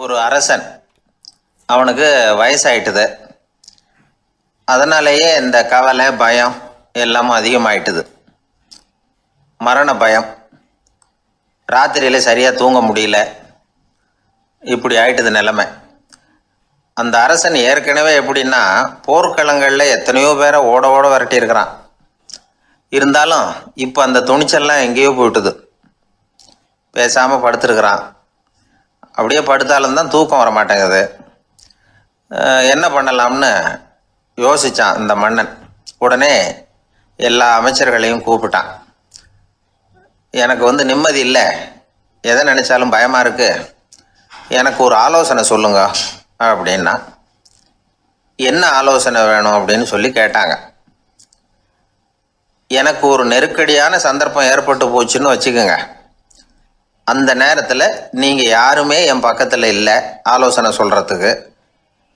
ஒரு அரசன், அவனுக்கு வயசாயிட்டுது. அதனாலேயே இந்த கவலை பயம் எல்லாமும் அதிகமாயிட்டுது. மரண பயம், ராத்திரியில் சரியாக தூங்க முடியல, இப்படி ஆயிட்டுது நிலைமை. அந்த அரசன் ஏற்கனவே எப்படின்னா போர்க்களங்களில் எத்தனையோ பேரை ஓட ஓட விரட்டியிருக்கிறான். இருந்தாலும் இப்போ அந்த துணிச்சல்லாம் எங்கேயோ போயிட்டுது. பேசாமல் படுத்துருக்கிறான். அப்படியே படுத்தாலும் தான் தூக்கம் வர மாட்டேங்குது. என்ன பண்ணலாம்னு யோசித்தான் இந்த மன்னன். உடனே எல்லா அமைச்சர்களையும் கூப்பிட்டான். எனக்கு நிம்மதி இல்லை, எதை நினச்சாலும் பயமாக இருக்குது, எனக்கு ஒரு ஆலோசனை சொல்லுங்க அப்படின்னா. என்ன ஆலோசனை வேணும் அப்படின்னு சொல்லி கேட்டாங்க. எனக்கு ஒரு நெருக்கடியான சந்தர்ப்பம் ஏற்பட்டு போச்சுன்னு வச்சுக்கோங்க. அந்த நேரத்தில் நீங்கள் யாருமே என் பக்கத்தில் இல்லை ஆலோசனை சொல்கிறதுக்கு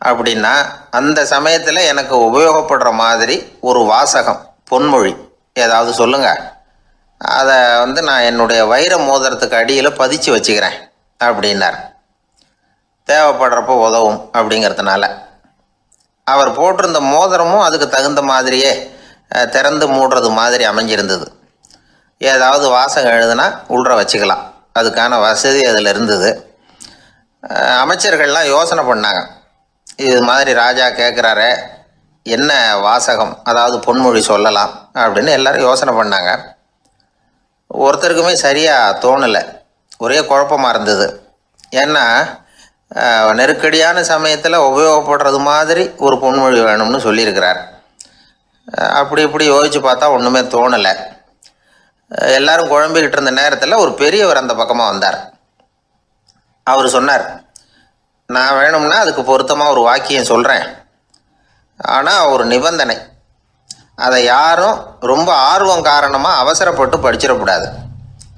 அப்படின்னா, அந்த சமயத்தில் எனக்கு உபயோகப்படுற மாதிரி ஒரு வாசகம், பொன்மொழி ஏதாவது சொல்லுங்கள். அதை நான் என்னுடைய வைர மோதிரத்துக்கு அடியில் பதிச்சு வச்சுக்கிறேன் அப்படின்னார். தேவைப்படுறப்போ உதவும் அப்படிங்கிறதுனால. அவர் போட்டிருந்த மோதிரமும் அதுக்கு தகுந்த மாதிரியே திறந்து மூடுறது மாதிரி அமைஞ்சிருந்தது. ஏதாவது வாசகம் எழுதுனா உள்ற வச்சுக்கலாம், அதுக்கான வசதி அதில் இருந்தது. அமைச்சர்கள்லாம் யோசனை பண்ணாங்க. இது மாதிரி ராஜா கேட்குறாரு, என்ன வாசகம், அதாவது பொன்மொழி சொல்லலாம் அப்படின்னு எல்லாரும் யோசனை பண்ணாங்க. ஒருத்தருக்குமே சரியாக தோணலை, ஒரே குழப்பமாக இருந்தது. ஏன்னா நெருக்கடியான சமயத்தில் உபயோகப்படுறது மாதிரி ஒரு பொன்மொழி வேணும்னு சொல்லியிருக்கிறார். அப்படி இப்படி யோசித்து பார்த்தா ஒன்றுமே தோணலை. எல்லாரும் குழம்பிக்கிட்டு இருந்த நேரத்தில் ஒரு பெரியவர் அந்த பக்கமாக வந்தார். அவர் சொன்னார், நான் வேணும்னா அதுக்கு பொருத்தமாக ஒரு வாக்கியம் சொல்கிறேன், ஆனால் ஒரு நிபந்தனை. அதை யாரும் ரொம்ப ஆர்வம் காரணமாக அவசரப்பட்டு படிச்சிடக்கூடாது.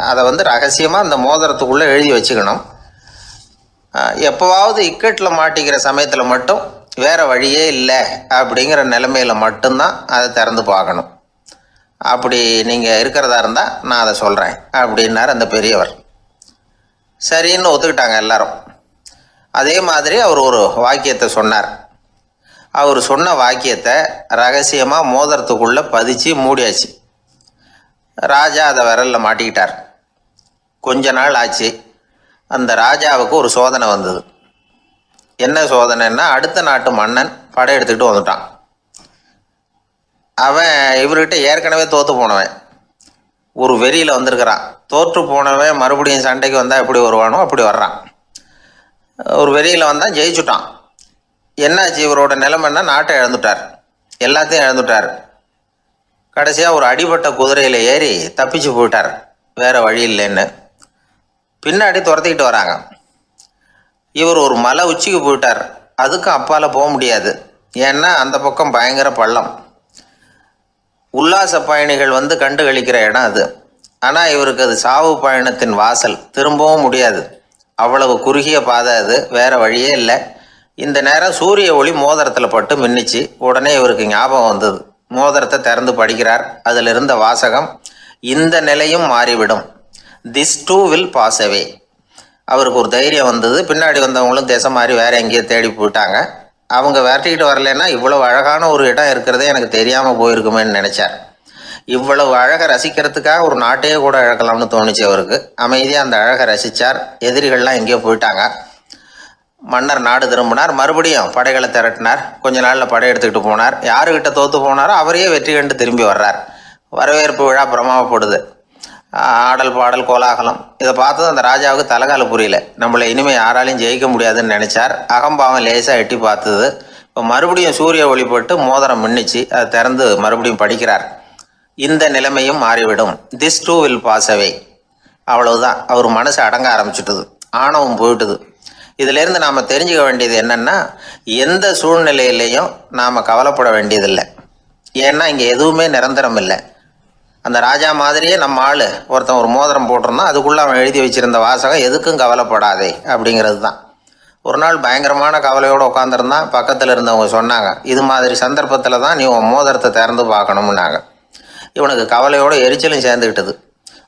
அதை ரகசியமாக அந்த மோதிரத்துக்குள்ளே எழுதி வச்சுக்கணும். எப்போவாவது இக்கட்டில் மாட்டிக்கிற சமயத்தில் மட்டும், வேறு வழியே இல்லை அப்படிங்கிற நிலைமையில் மட்டும்தான் அதை திறந்து பார்க்கணும். அப்படி நீங்கள் இருக்கிறதா இருந்தால் நான் அதை சொல்கிறேன் அப்படின்னார் அந்த பெரியவர். சரின்னு ஒத்துக்கிட்டாங்க எல்லாரும். அதே மாதிரி அவர் ஒரு வாக்கியத்தை சொன்னார். அவர் சொன்ன வாக்கியத்தை ரகசியமாக மோதிரத்துக்குள்ளே பதிச்சு மூடியாச்சு. ராஜா அதை விரலில் மாட்டிக்கிட்டார். கொஞ்ச நாள் ஆச்சு. அந்த ராஜாவுக்கு ஒரு சோதனை வந்தது. என்ன சோதனைன்னா, அடுத்த நாட்டு மன்னன் படையெடுத்துக்கிட்டு வந்துட்டான். அவன் இவர்கிட்ட ஏற்கனவே தோற்று போனவன், ஒரு வெறியில் வந்திருக்கிறான். தோற்று போனவன் மறுபடியும் சண்டைக்கு வந்தால் எப்படி வருவானோ அப்படி வர்றான். ஒரு வெறியில் வந்தான், ஜெயிச்சுட்டான். என்னாச்சு இவரோட நிலைமைன்னா, நாட்டை இழந்துட்டார், எல்லாத்தையும் இழந்துட்டார். கடைசியாக ஒரு அடிபட்ட குதிரையில் ஏறி தப்பிச்சு போயிட்டார், வேறு வழி இல்லைன்னு. பின்னாடி துரத்திக்கிட்டு வராங்க. இவர் ஒரு மலை உச்சிக்கு போயிட்டார். அதுக்கும் அப்பால் போக முடியாது, ஏன்னா அந்த பக்கம் பயங்கர பள்ளம். உல்லாச பயணிகள் கண்டு கழிக்கிற இடம் அது. ஆனால் இவருக்கு அது சாவு பயணத்தின் வாசல், திரும்பவும் முடியாது. அவ்வளவு குறுகிய பாதை அது, வேறு வழியே இல்லை. இந்த நேரம் சூரிய ஒளி மோதிரத்தில் பட்டு மின்னிச்சு. உடனே இவருக்கு ஞாபகம் வந்தது. மோதிரத்தை திறந்து படிக்கிறார். அதில் இருந்த வாசகம், இந்த நிலையும் மாறிவிடும், this too will pass away. அவருக்கு ஒரு தைரியம் வந்தது. பின்னாடி வந்தவங்களும் திசை மாதிரி வேறு எங்கேயோ தேடி போயிட்டாங்க. அவங்க விரட்டிக்கிட்டு வரலன்னா இவ்வளவு அழகான ஒரு இடம் இருக்கிறதே எனக்கு தெரியாமல் போயிருக்குமேன்னு நினச்சார். இவ்வளவு அழகை ரசிக்கிறதுக்காக ஒரு நாட்டையே கூட இழக்கலாம்னு தோணுச்சு அவருக்கு. அமைதியாக அந்த அழகை ரசித்தார். எதிரிகள்லாம் எங்கேயோ போயிட்டாங்க. மன்னர் நாடு திரும்பினார். மறுபடியும் படைகளை திரட்டினார். கொஞ்ச நாளில் படை எடுத்துக்கிட்டு போனார். யாருக்கிட்ட தோற்று போனாரோ அவரையே வெற்றி கண்டு திரும்பி வர்றார். வரவேற்பு விழா பிரமாவப்படுது. ஆடல் பாடல் கோலாகலம். இதை பார்த்தது அந்த ராஜாவுக்கு தலைகால புரியல. நம்மளை இனிமேல் யாராலையும் ஜெயிக்க முடியாதுன்னு நினச்சார். அகம்பாவம் லேசாக எட்டி பார்த்தது. இப்போ மறுபடியும் சூரிய ஒளிப்பட்டு மோதிரம் மின்னிச்சு. அதை திறந்து மறுபடியும் படிக்கிறார். இந்த நிலைமையும் மாறிவிடும், this too will pass away. அவ்வளவுதான். அவர் மனசு அடங்க ஆரம்பிச்சுட்டுது, ஆணவம் போயிட்டுது. இதிலேருந்து நாம் தெரிஞ்சுக்க வேண்டியது என்னென்னா, எந்த சூழ்நிலையிலையும் நாம் கவலைப்பட வேண்டியதில்லை. ஏன்னா இங்கே எதுவுமே நிரந்தரம் இல்லை. அந்த ராஜா மாதிரியே நம்ம ஆள் ஒருத்தன் ஒரு மோதிரம் போட்டிருந்தான், அதுக்குள்ளே அவன் எழுதி வச்சிருந்த வாசகம், எதுக்கும் கவலைப்படாதே அப்படிங்கிறது தான். ஒரு நாள் பயங்கரமான கவலையோடு உட்காந்துருந்தான். பக்கத்தில் இருந்தவங்க சொன்னாங்க, இது மாதிரி சந்தர்ப்பத்தில் தான் நீ உன் மோதிரத்தை திறந்து பார்க்கணும்னாங்க. இவனுக்கு கவலையோடு எரிச்சலும் சேர்ந்துக்கிட்டது.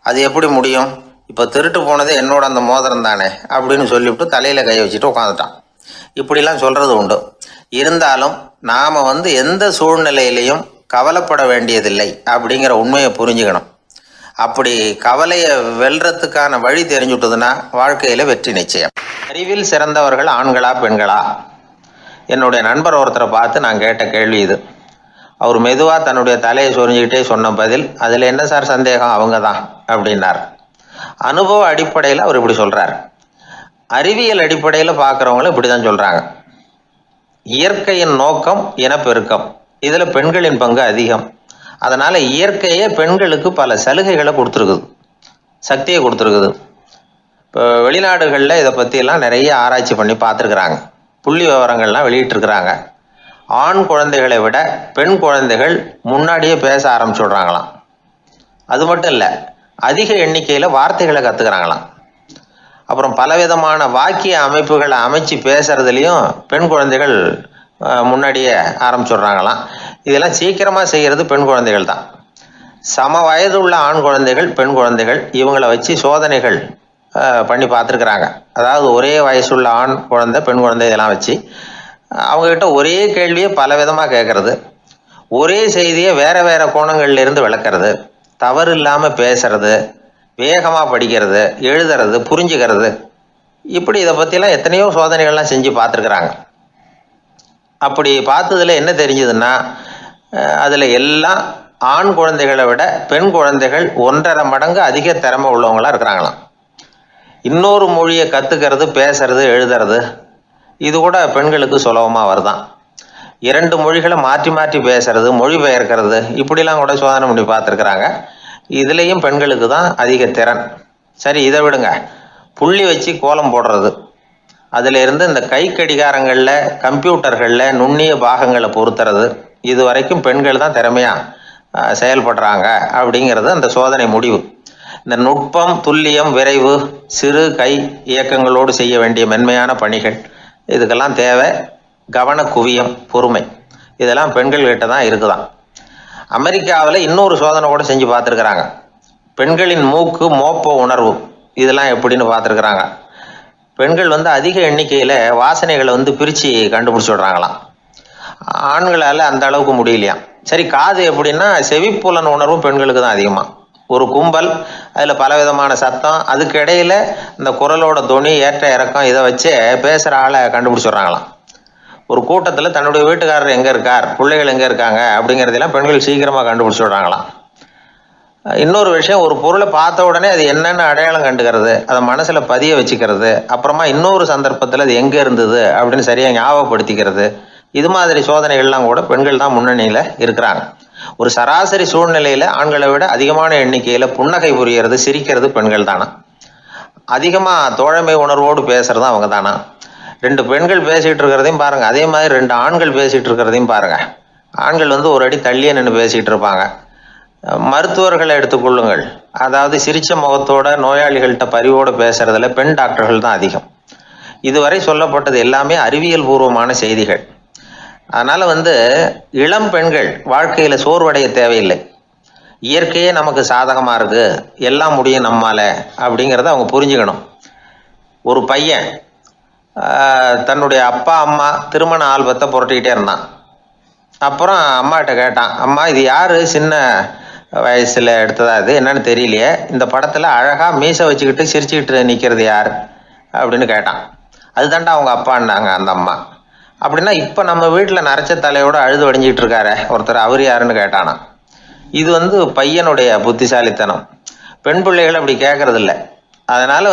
அது எப்படி முடியும், இப்போ திருட்டு போனது என்னோட அந்த மோதிரம் தானே அப்படின்னு சொல்லிவிட்டு தலையில் கை வச்சுட்டு உட்காந்துட்டான். இப்படிலாம் சொல்கிறது உண்டு. இருந்தாலும் நாம் எந்த சூழ்நிலையிலையும் கவலைப்பட வேண்டியதில்லை அப்படிங்கிற உண்மையை புரிஞ்சுக்கணும். அப்படி கவலையை வெல்றதுக்கான வழி தெரிஞ்சுட்டதுன்னா வாழ்க்கையில் வெற்றி நிச்சயம். அறிவில் சிறந்தவர்கள் ஆண்களா பெண்களா? என்னுடைய நண்பர் ஒருத்தரை பார்த்து நான் கேட்ட கேள்வி இது. அவர் மெதுவாக தன்னுடைய தலையை சொரிஞ்சுக்கிட்டே சொன்ன பதில், அதில் என்ன சார் சந்தேகம், அவங்க தான் அப்படின்னார். அனுபவ அடிப்படையில் அவர் இப்படி சொல்கிறார். அறிவியல் அடிப்படையில் பார்க்குறவங்களும் இப்படி தான் சொல்கிறாங்க. இயற்கையின் நோக்கம் இனப்பெருக்கம், இதில் பெண்களின் பங்கு அதிகம். அதனால் இயற்கையே பெண்களுக்கு பல சலுகைகளை கொடுத்துருக்குது, சக்தியை கொடுத்துருக்குது. இப்போ வெளிநாடுகளில் இதை பற்றியெல்லாம் நிறைய ஆராய்ச்சி பண்ணி பார்த்துருக்குறாங்க. புள்ளி விவரங்கள்லாம் வெளியிட்டிருக்கிறாங்க. ஆண் குழந்தைகளை விட பெண் குழந்தைகள் முன்னாடியே பேச ஆரம்பிச்சுடுறாங்களாம். அது மட்டும் இல்லை, அதிக எண்ணிக்கையில் வார்த்தைகளை கற்றுக்கிறாங்களாம். அப்புறம் பலவிதமான வாக்கிய அமைப்புகளை அமைச்சு பேசுறதுலேயும் பெண் குழந்தைகள் முன்னாடியே ஆரம்பிச்சுடுறாங்களாம். இதெல்லாம் சீக்கிரமாக செய்கிறது பெண் குழந்தைகள் தான். சம வயது உள்ள ஆண் குழந்தைகள் பெண் குழந்தைகள் இவங்களை வச்சு சோதனைகள் பண்ணி பார்த்துருக்குறாங்க. அதாவது ஒரே வயசுள்ள ஆண் குழந்தை பெண் குழந்தை இதெல்லாம் வச்சு அவங்கக்கிட்ட ஒரே கேள்வியை பல விதமாக கேட்கறது, ஒரே செய்தியை வேறு வேறு கோணங்கள்லேருந்து விளக்கிறது, தவறு இல்லாமல் பேசுறது, வேகமாக படிக்கிறது, எழுதுறது, புரிஞ்சுக்கிறது, இப்படி இதை பற்றிலாம் எத்தனையோ சோதனைகள்லாம் செஞ்சு பார்த்துருக்குறாங்க. அப்படி பார்த்ததில் என்ன தெரிஞ்சதுன்னா, அதில் எல்லாம் ஆண் குழந்தைகளை விட பெண் குழந்தைகள் 1.5 மடங்கு அதிக திறமை உள்ளவங்களாக இருக்கிறாங்களாம். இன்னொரு மொழியை கற்றுக்கிறது, பேசுறது, எழுதுறது, இது கூட பெண்களுக்கு சுலபமாக வருதான். 2 மொழிகளை மாற்றி மாற்றி பேசுறது, மொழிபெயர்க்கிறது, இப்படிலாம் கூட சோதனை பண்ணி பார்த்துருக்குறாங்க. இதுலேயும் பெண்களுக்கு தான் அதிக திறன். சரி, இதை விடுங்க. புள்ளி வச்சு கோலம் போடுறது, அதில் இருந்து இந்த கை கடிகாரங்களில், கம்ப்யூட்டர்களில் நுண்ணிய பாகங்களை பொருத்துறது, இது வரைக்கும் பெண்கள் தான் திறமையாக செயல்படுறாங்க அப்படிங்கிறது அந்த சோதனை முடிவு. இந்த நுட்பம், துல்லியம், விரைவு, சிறு கை இயக்கங்களோடு செய்ய வேண்டிய மென்மையான பணிகள், இதுக்கெல்லாம் தேவை கவன குவியம், பொறுமை. இதெல்லாம் பெண்கள்கிட்ட தான் இருக்குதான். அமெரிக்காவில் இன்னொரு சோதனை கூட செஞ்சு பார்த்துருக்குறாங்க. பெண்களின் மூக்கு மோப்ப உணர்வு, இதெல்லாம் எப்படின்னு பார்த்துருக்குறாங்க. பெண்கள் அதிக எண்ணிக்கையில் வாசனைகளை பிரித்து கண்டுபிடிச்சிடுறாங்களாம். ஆண்களால் அந்த அளவுக்கு முடியலையாம். சரி, காது எப்படின்னா செவிப்புலன் உணர்வு பெண்களுக்கு தான் அதிகமாக. ஒரு கும்பல், அதில் பலவிதமான சத்தம், அதுக்கு இடையில் இந்த குரலோட தொனி, ஏற்ற இறக்கம், இதை வச்சே பேசுகிற ஆளை கண்டுபிடிச்சிடுறாங்களாம். ஒரு கூட்டத்தில் தன்னுடைய வீட்டுக்காரர் எங்கே இருக்கார், பிள்ளைகள் எங்கே இருக்காங்க அப்படிங்கிறதெல்லாம் பெண்கள் சீக்கிரமாக கண்டுபிடிச்சிடுறாங்களாம். இன்னொரு விஷயம், ஒரு பொருளை பார்த்த உடனே அது என்னென்னு அடையாளம் கண்டுக்கிறது, அதை மனசில் பதிய வச்சுக்கிறது, அப்புறமா இன்னொரு சந்தர்ப்பத்தில் அது எங்கே இருந்தது அப்படின்னு சரியாக ஞாபகப்படுத்திக்கிறது, இது மாதிரி சோதனைகள்லாம் கூட பெண்கள் தான் முன்னணியில் இருக்கிறாங்க. ஒரு சராசரி சூழ்நிலையில் ஆண்களை விட அதிகமான எண்ணிக்கையில் புன்னகை புரியறது, சிரிக்கிறது பெண்கள் தானா. அதிகமாக தோழமை உணர்வோடு பேசுறது அவங்க தானா. 2 பெண்கள் பேசிகிட்டு இருக்கிறதையும் பாருங்கள், அதே மாதிரி 2 ஆண்கள் பேசிகிட்டு இருக்கிறதையும் பாருங்கள். ஆண்கள் ஒரு அடி தள்ளியே நின்று பேசிகிட்டு இருப்பாங்க. மருத்துவர்களை எடுத்துக்கொள்ளுங்கள், அதாவது சிரிச்ச முகத்தோட நோயாளிகள்கிட்ட பரிவோடு பேசுறதுல பெண் டாக்டர்கள் தான் அதிகம். இதுவரை சொல்லப்பட்டது எல்லாமே அறிவியல் பூர்வமான செய்திகள். அதனால் இளம் பெண்கள் வாழ்க்கையில் சோர்வடைய தேவையில்லை. இயற்கையே நமக்கு சாதகமாக இருக்குது, எல்லாம் முடியும் நம்மால் அப்படிங்கிறத அவங்க புரிஞ்சுக்கணும். ஒரு பையன் தன்னுடைய அப்பா அம்மா திருமண ஆல்பத்தை புரட்டிக்கிட்டே இருந்தான். அப்புறம் அம்மாகிட்ட கேட்டான், அம்மா இது யார் சின்ன வயசில் எடுத்ததா, இது என்னன்னு தெரியலையே, இந்த படத்தில் அழகாக மீசை வச்சுக்கிட்டு சிரிச்சுக்கிட்டு நிற்கிறது யார் அப்படின்னு கேட்டான். அதுதான்டா அவங்க அப்பான்னாங்க அந்த அம்மா. அப்படின்னா இப்போ நம்ம வீட்டில் நரைச்ச தலையோடு அழுது வடிஞ்சிக்கிட்டு இருக்காரு ஒருத்தர், அவர் யாருன்னு கேட்டானா. இது பையனுடைய புத்திசாலித்தனம். பெண் பிள்ளைகள் அப்படி கேட்கறதில்ல. அதனால்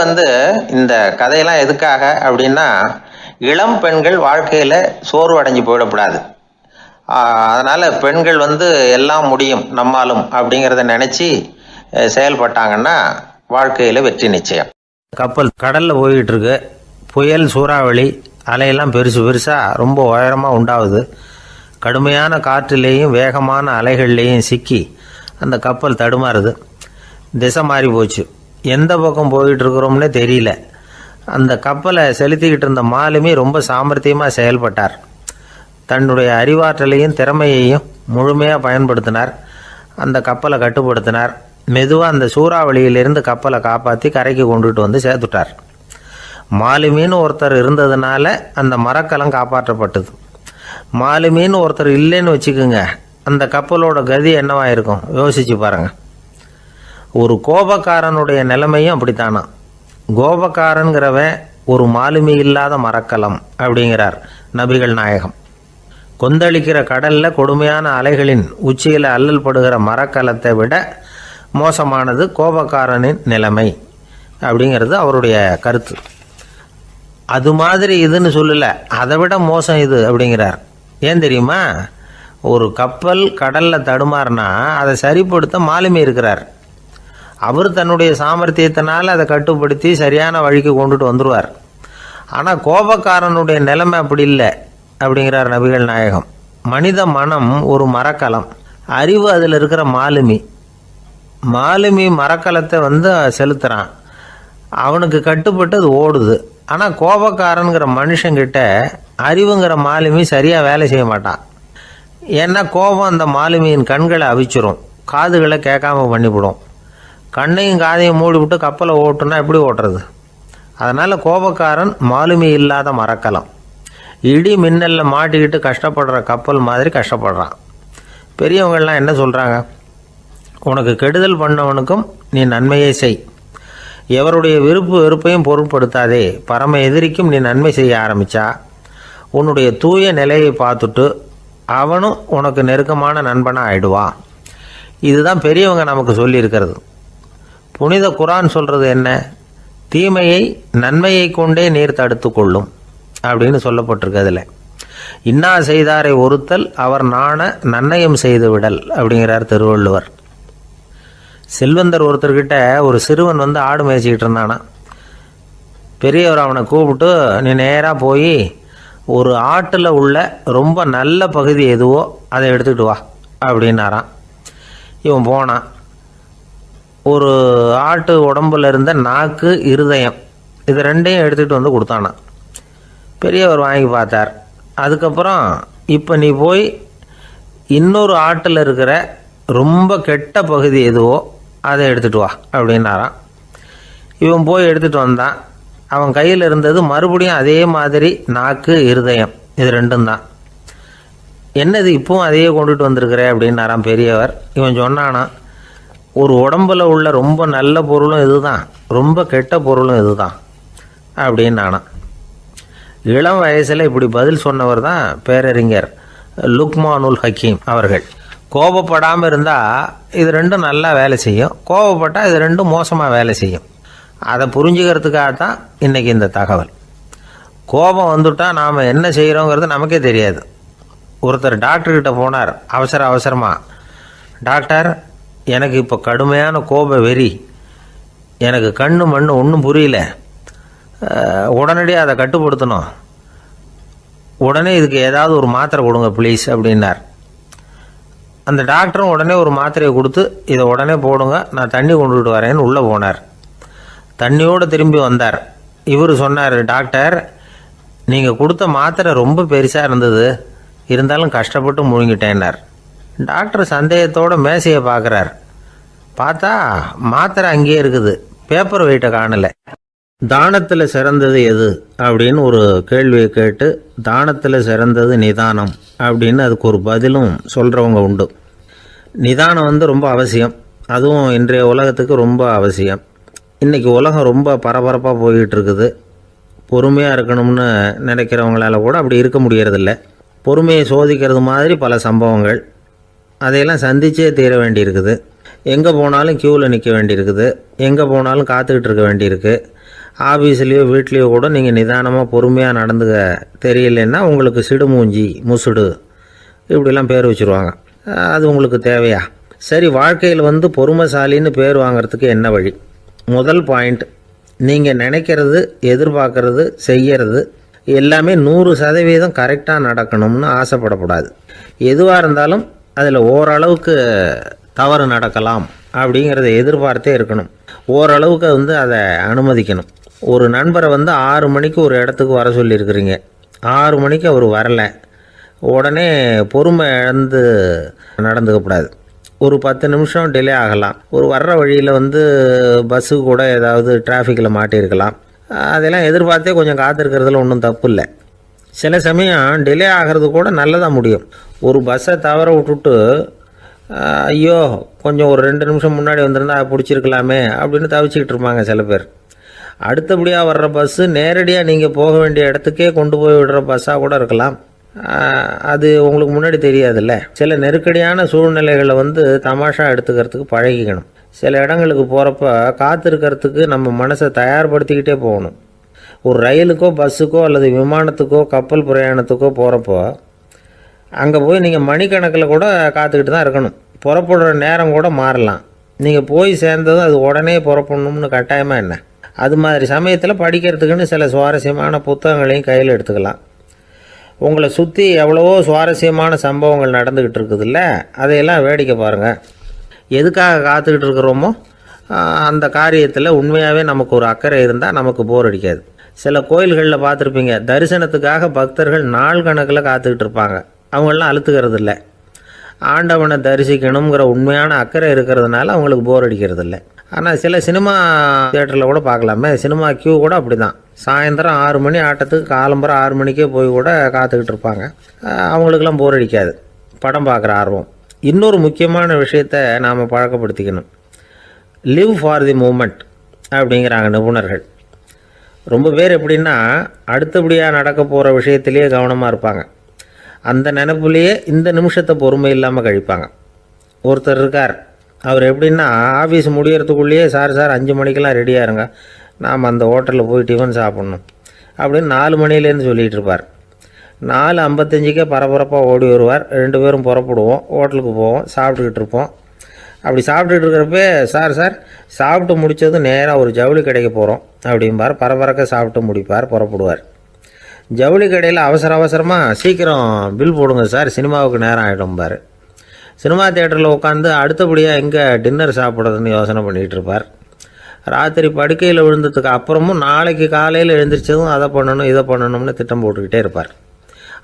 இந்த கதையெல்லாம் எதுக்காக அப்படின்னா, இளம் பெண்கள் வாழ்க்கையில் சோர்வடைஞ்சு போயிடக்கூடாது. அதனால் பெண்கள் எல்லாம் முடியும் நம்மாலும் அப்படிங்கிறத நினச்சி செயல்பட்டாங்கன்னா வாழ்க்கையில் வெற்றி நிச்சயம். கப்பல் கடலில் போய்கிட்டு இருக்கு. புயல், சூறாவளி, அலையெல்லாம் பெருசு பெருசாக ரொம்ப உயரமாக உண்டாகுது. கடுமையான காற்றுலேயும் வேகமான அலைகள்லேயும் சிக்கி அந்த கப்பல் தடுமாறுது. திசை மாறி போச்சு. எந்த பக்கம் போயிட்டு இருக்கிறோம்னே தெரியல. அந்த கப்பலை செலுத்திக்கிட்டு இருந்த மாலுமி ரொம்ப சாமர்த்தியமாக செயல்பட்டார். தன்னுடைய அறிவாற்றலையும் திறமையையும் முழுமையாக பயன்படுத்தினார். அந்த கப்பலை கட்டுப்படுத்தினார். மெதுவாக அந்த சூறாவளியிலிருந்து கப்பலை காப்பாற்றி கரைக்கு கொண்டுட்டு வந்து சேர்த்துட்டார். மாலுமின்னு ஒருத்தர் இருந்ததுனால அந்த மரக்கலம் காப்பாற்றப்பட்டது. மாலுமின்னு ஒருத்தர் இல்லைன்னு வச்சுக்கோங்க, அந்த கப்பலோட கதி என்னவா இருக்கும் யோசிச்சு பாருங்க. ஒரு கோபக்காரனுடைய நிலைமையும் அப்படித்தானா. கோபக்காரன்கிறவன் ஒரு மாலுமி இல்லாத மரக்கலம் அப்படிங்கிறார் நபிகள் நாயகம். கொந்தளிக்கிற கடல்ல கொடுமையான அலைகளின் உச்சியில் அல்லல் படுகிற மரக்கலத்தை விட மோசமானது கோபக்காரனின் நிலைமை அப்படிங்கிறது அவருடைய கருத்து. அது மாதிரி இதுன்னு சொல்லலை, அதை விட மோசம் இது அப்படிங்கிறார். ஏன் தெரியுமா? ஒரு கப்பல் கடலில் தடுமாறினா அதை சரிப்படுத்த மாலுமி இருக்கிறார். அவர் தன்னுடைய சாமர்த்தியத்தினால் அதை கட்டுப்படுத்தி சரியான வழிக்கு கொண்டுட்டு வந்துடுவார். ஆனால் கோபக்காரனுடைய நிலைமை அப்படி இல்லை அப்படிங்கிறார் நபிகள் நாயகம். மனித மனம் ஒரு மரக்கலம், அறிவு அதில் இருக்கிற மாலுமி. மாலுமி மரக்கலத்தை செலுத்துகிறான், அவனுக்கு கட்டுப்பட்டு அது ஓடுது. ஆனால் கோபக்காரனுங்கிற மனுஷங்கிட்ட அறிவுங்கிற மாலுமி சரியாக வேலை செய்ய மாட்டான். ஏன்னா கோபம் அந்த மாலுமியின் கண்களை அவிச்சிரும், காதுகளை கேட்காம பண்ணிவிடும். கண்ணையும் காதையும் மூடிவிட்டு கப்பலை ஓட்டுனா எப்படி ஓட்டுறது? அதனால் கோபக்காரன் மாலுமி இல்லாத மரக்கலம். இடி மின்னலில் மாட்டிக்கிட்டு கஷ்டப்படுற கப்பல் மாதிரி கஷ்டப்படுறான். பெரியவங்கள்லாம் என்ன சொல்கிறாங்க? உனக்கு கெடுதல் பண்ணவனுக்கும் நீ நன்மையை செய், எவருடைய விருப்பு வெறுப்பையும் பொருட்படுத்தாதே. பரம எதிரிக்கும் நீ நன்மை செய்ய ஆரம்பித்தா உன்னுடைய தூய நிலையை பார்த்துட்டு அவனும் உனக்கு நெருக்கமான நண்பனாக ஆயிடுவான். இதுதான் பெரியவங்க நமக்கு சொல்லியிருக்கிறது. புனித குரான் சொல்கிறது என்ன? தீமையை நன்மையை கொண்டே நீர் தடுத்து கொள்ளும் அப்படின்னு சொல்லப்பட்டிருக்கு. அதில் இன்னா செய்தாரை ஒருத்தல் அவர் நாண நன்னயம் செய்து விடல் அப்படிங்கிறார் திருவள்ளுவர். செல்வந்தர் ஒருத்தர்கிட்ட ஒரு சிறுவன் ஆடு மேய்ச்சிக்கிட்டு இருந்தானா. பெரியவர் அவனை கூப்பிட்டு, நீ நேராக போய் ஒரு ஆட்டில் உள்ள ரொம்ப நல்ல பகுதி எதுவோ அதை எடுத்துக்கிட்டு வா அப்படின்னாரான். இவன் போனான். ஒரு ஆட்டு உடம்புல இருந்த நாக்கு, இருதயம், இது ரெண்டையும் எடுத்துகிட்டு வந்து கொடுத்தானான். பெரியவர் வாங்கி பார்த்தார். அதுக்கப்புறம் இப்போ நீ போய் இன்னொரு ஆட்டில் இருக்கிற ரொம்ப கெட்ட பகுதி எதுவோ அதை எடுத்துகிட்டு வா அப்படின்னாரான். இவன் போய் எடுத்துகிட்டு வந்தான். அவன் கையில் இருந்தது மறுபடியும் அதே மாதிரி நாக்கு, இருதயம், இது ரெண்டும் தான். என்னது இப்பவும் அதையே கொண்டுட்டு வந்திருக்கிற அப்படின்னாரான் பெரியவர். இவன் சொன்னானா, ஒரு உடம்புல உள்ள ரொம்ப நல்ல பொருளும் இதுதான், ரொம்ப கெட்ட பொருளும் இதுதான் அப்படின்னானா. இளம் வயசில் இப்படி பதில் சொன்னவர் தான் பேரறிஞர் லுக்மானுல் ஹக்கீம் அவர்கள். கோபப்படாமல் இருந்தால் இது ரெண்டும் நல்லா வேலை செய்யும், கோபப்பட்டால் இது ரெண்டும் மோசமாக வேலை செய்யும். அதை புரிஞ்சுக்கிறதுக்காகத்தான் இன்றைக்கி இந்த தகவல். கோபம் வந்துட்டால் நாம் என்ன செய்கிறோங்கிறது நமக்கே தெரியாது. ஒருத்தர் டாக்டர்கிட்ட போனார் அவசரமாக. டாக்டர், எனக்கு இப்போ கடுமையான கோப வெறி, எனக்கு கண்ணு மண்ணு ஒன்றும் புரியல, உடனடியாக அதை கட்டுப்படுத்தணும், உடனே இதுக்கு ஏதாவது ஒரு மாத்திரை கொடுங்க ப்ளீஸ் அப்படின்னார். அந்த டாக்டரும் உடனே ஒரு மாத்திரையை கொடுத்து, இதை உடனே போடுங்க, நான் தண்ணி கொண்டுகிட்டு வரேன்னு உள்ளே போனார். தண்ணியோடு திரும்பி வந்தார். இவர் சொன்னார், டாக்டர், நீங்கள் கொடுத்த மாத்திரை ரொம்ப பெருசாக இருந்தது, இருந்தாலும் கஷ்டப்பட்டு முழுங்கிட்டேன்னார். டாக்டர் சந்தேகத்தோடு மேசையை பார்க்குறார். பார்த்தா மாத்திரை அங்கேயே இருக்குது, பேப்பர் வெயிட்டை காணலை. தானத்தில் சிறந்தது எது அப்படின்னு ஒரு கேள்வியை கேட்டு, தானத்தில் சிறந்தது நிதானம் அப்படின்னு அதுக்கு ஒரு பதிலும் சொல்கிறவங்க உண்டு. நிதானம் ரொம்ப அவசியம், அதுவும் இன்றைய உலகத்துக்கு ரொம்ப அவசியம். இன்றைக்கி உலகம் ரொம்ப பரபரப்பாக போய்கிட்டு இருக்குது. பொறுமையாக இருக்கணும்னு நினைக்கிறவங்களால கூட அப்படி இருக்க முடியறதில்ல. பொறுமையை சோதிக்கிறது மாதிரி பல சம்பவங்கள், அதையெல்லாம் சந்திச்சே தீர வேண்டியிருக்குது. எங்கே போனாலும் க்யூவில் நிற்க வேண்டியிருக்குது, எங்கே போனாலும் காத்துக்கிட்டு இருக்க வேண்டியிருக்கு. ஆஃபீஸ்லேயோ வீட்லேயோ கூட நீங்கள் நிதானமாக பொறுமையாக நடந்துக்க தெரியலன்னா உங்களுக்கு சிடுமூஞ்சி, முசுடு இப்படிலாம் பேர் வச்சுருவாங்க. அது உங்களுக்கு தேவையா? சரி, வாழ்க்கையில் பொறுமைசாலின்னு பேர் வாங்கிறதுக்கு என்ன வழி? முதல் பாயிண்ட், நீங்கள் நினைக்கிறது, எதிர்பார்க்கறது, செய்கிறது எல்லாமே 100% கரெக்டாக நடக்கணும்னு ஆசைப்படக்கூடாது. எதுவாக இருந்தாலும் அதில் ஓரளவுக்கு தவறு நடக்கலாம் அப்படிங்கிறத எதிர்பார்த்தே இருக்கணும். ஓரளவுக்கு அதை அனுமதிக்கணும். ஒரு நண்பரை 6 மணிக்கு ஒரு இடத்துக்கு வர சொல்லியிருக்கிறீங்க, 6 மணிக்கு அவர் வரலை, உடனே பொறுமை இழந்து நடந்துக்கக்கூடாது. ஒரு 10 நிமிஷம் டிலே ஆகலாம். ஒரு வர்ற வழியில் பஸ்ஸு கூட ஏதாவது டிராஃபிக்கில் மாட்டியிருக்கலாம். அதெல்லாம் எதிர்பார்த்தே கொஞ்சம் காத்திருக்கிறதுல ஒன்றும் தப்பு இல்லை. சில சமயம் டிலே ஆகிறது கூட நல்லதாக முடியும். ஒரு பஸ்ஸை தவற விட்டுட்டு ஐயோ கொஞ்சம் ஒரு 2 நிமிஷம் முன்னாடி வந்திருந்தா பிடிச்சிருக்கலாமே அப்படின்னு தவிச்சிக்கிட்டு இருப்பாங்க சில பேர். அடுத்தபடியாக வர்ற பஸ்ஸு நேரடியாக நீங்கள் போக வேண்டிய இடத்துக்கே கொண்டு போய் விடுற பஸ்ஸாக கூட இருக்கலாம். அது உங்களுக்கு முன்னாடி தெரியாதுல்ல. சில நெருக்கடியான சூழ்நிலைகளை தமாஷா எடுத்துக்கிறதுக்கு பழகிக்கணும். சில இடங்களுக்கு போகிறப்ப காத்திருக்கிறதுக்கு நம்ம மனசை தயார்படுத்திக்கிட்டே போகணும். ஒரு ரயிலுக்கோ பஸ்ஸுக்கோ அல்லது விமானத்துக்கோ கப்பல் பிரயாணத்துக்கோ போகிறப்போ அங்கே போய் நீங்கள் மணிக்கணக்கில் கூட காத்துக்கிட்டு தான் இருக்கணும். புறப்படுற நேரம் கூட மாறலாம். நீங்கள் போய் சேர்ந்ததும் அது உடனே புறப்படணும்னு கட்டாயமாக என்ன? அது மாதிரி சமயத்தில் படிக்கிறதுக்குன்னு சில சுவாரஸ்யமான புத்தகங்களையும் கையில் எடுத்துக்கலாம். உங்களை சுற்றி எவ்வளவோ சுவாரஸ்யமான சம்பவங்கள் நடந்துக்கிட்டு இருக்குதுல்ல, அதையெல்லாம் வேடிக்கை பாருங்கள். எதுக்காக காத்துக்கிட்டு இருக்கிறோமோ அந்த காரியத்தில் உண்மையாகவே நமக்கு ஒரு அக்கறை இருந்தால் நமக்கு போர் அடிக்காது. சில கோயில்களில் பார்த்துருப்பீங்க, தரிசனத்துக்காக பக்தர்கள் நாள் கணக்கில் காத்துக்கிட்டு இருப்பாங்க. அவங்களெலாம் அழுத்துக்கிறது இல்லை. ஆண்டவனை தரிசிக்கணுங்கிற உண்மையான அக்கறை இருக்கிறதுனால அவங்களுக்கு போர் அடிக்கிறது இல்லை. ஆனால் சில சினிமா தியேட்டரில் கூட பார்க்கலாமே, சினிமா கியூ கூட அப்படி தான். சாயந்தரம் 6 மணி ஆட்டத்துக்கு காலம்பரம் 6 மணிக்கே போய் கூட காத்துக்கிட்டு இருப்பாங்க. அவங்களுக்கெல்லாம் போர் அடிக்காது, படம் பார்க்குற ஆர்வம். இன்னொரு முக்கியமான விஷயத்தை நாம் பழக்கப்படுத்திக்கணும். லிவ் ஃபார் தி மூமெண்ட் அப்படிங்கிறாங்க நிபுணர்கள். ரொம்ப பேர் எப்படின்னா அடுத்தபடியாக நடக்க போகிற விஷயத்திலேயே கவனமாக இருப்பாங்க. அந்த நினைப்புலேயே இந்த நிமிஷத்தை பொறுமை இல்லாமல் கழிப்பாங்க. ஒருத்தர் இருக்கார், அவர் எப்படின்னா ஆஃபீஸ் முடியறதுக்குள்ளேயே சார் 5 மணிக்கெல்லாம் ரெடியாக இருங்க, நாம் அந்த ஹோட்டலில் போய் டிஃபன் சாப்பிட்ணும் அப்படின்னு 4 மணிலேருந்து சொல்லிகிட்டு இருப்பார். 4:55 பரபரப்பாக ஓடி வருவார். 2 பேரும் புறப்படுவோம், ஹோட்டலுக்கு போவோம், சாப்பிட்டுக்கிட்டு இருப்போம். அப்படி சாப்பிட்டுட்டு இருக்கிறப்ப சார் சாப்பிட்டு முடித்ததும் நேராக ஒரு ஜவுளி கடைக்கு போகிறோம் அப்படிம்பார். பரபரக்க சாப்பிட்டு முடிப்பார், புறப்படுவார். ஜவுளி கடையில் அவசரமாக சீக்கிரம் பில் போடுங்க சார், சினிமாவுக்கு நேரம் ஆகிடும்பார். சினிமா தியேட்டரில் உட்காந்து அடுத்தபடியாக எங்கே டின்னர் சாப்பிட்றதுன்னு யோசனை பண்ணிகிட்டு இருப்பார். ராத்திரி படுக்கையில் விழுந்ததுக்கு அப்புறமும் நாளைக்கு காலையில் எழுந்திரிச்சதும் அதை பண்ணணும் இதை பண்ணணும்னு திட்டம் போட்டுக்கிட்டே இருப்பார்.